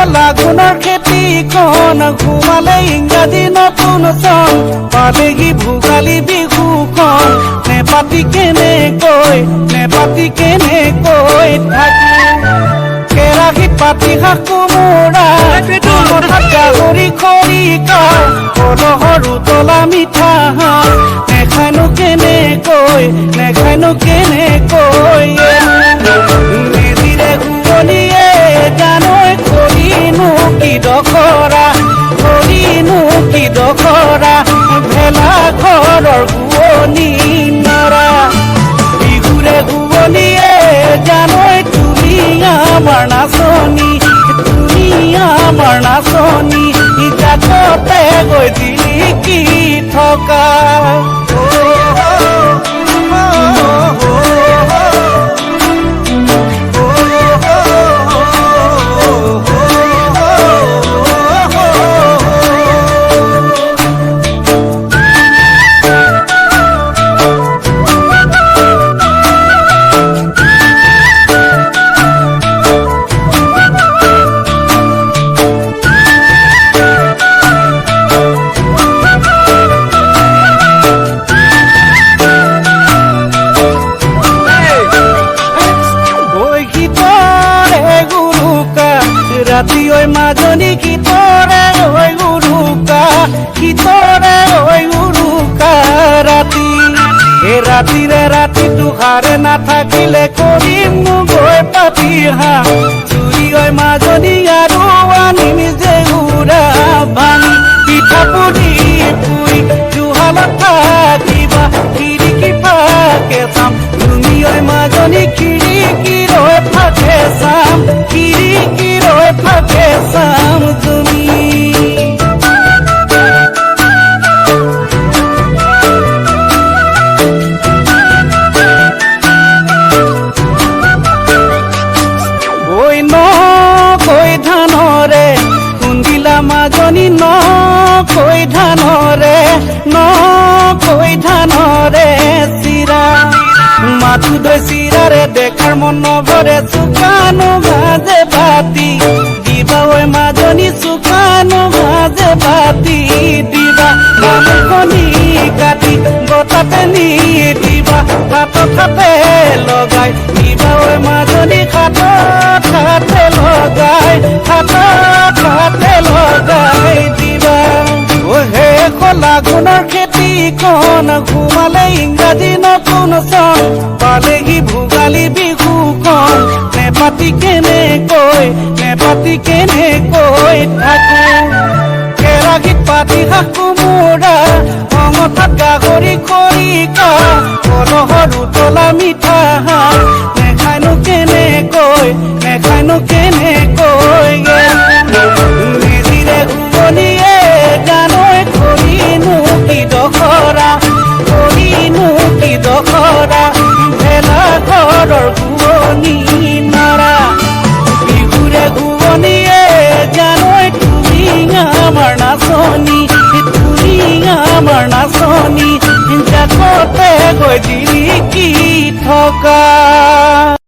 লাগুনৰ খেতিখন ঘুমালে ইংৰাজী নতুন চন পালেহি ভোগালী বিহুখন নেপাতি কেনেকৈ থাকি কেৰাহীত পাতি শাক কোমোৰা মঠাত গাহৰি খৰিকা কলহৰ উতলা মিঠা নেখায়নো কেনেকৈ মেজিৰে ঘূৰণিয়ে জানৈ কৰিনো কি দখৰা ভেলা ঘৰৰ ঘূৰণি নৰা বিহুৰে ঘূৰণিয়ে জানৈ তুমি আমাৰ নাচনী জাকতে গৈ দিলি কি থকা ৰাতি ঐ মাজনী গীতৰে ঐ উৰুকা ৰাতি এই ৰাতিৰে ৰাতি দুহাৰে নাথাকিলে কৰিম গৈ পাতি হা চুৰি ঐ মাজনী আৰু আনিম যে উৰা ভাঙি পিঠা পুৰি জুহালত থাকিবা খিৰিকী ফাকে চাম তুমি ঐ মাজনী খিৰিকীৰ ফাকে চাম তুমি ঐ নকৈ ধানৰে খুন্দিলা মাজনী নকৈ ধানৰে চিৰা মাথো দৈ চিৰাৰে দেখাৰ মন নভৰে চুকানো ভাজে বাতি দিবা ঐ মাজনী চুকানো ভাজে বাতি দিবা কণী কাটি বতাতে নি দিবা হাতে লগাই দিবা ঐ মাজনী হাতে লগাই দিবা হে লাগুনৰ খেতিখন ঘুমালে ইংৰাজী নতুন চন পালেহি ভোগালী বিহুখন নেপাতি কেনেকৈ থাকো কেৰাহীত পাতি শাক কোমোৰা মঠাত গাহৰি খৰিকা কলহৰ উতলা মিঠা নেখায়নো কেনেকৈ মেজিৰে ঘূৰণিয়ে জানৈ কৰিনো কি দখৰা ভেলা ঘৰৰ ঘূৰণি নৰা বিহুৰে ঘূৰণিয়ে জানৈ তুমি আমাৰ নাচনী জাকতে গৈ দিলি কি থকা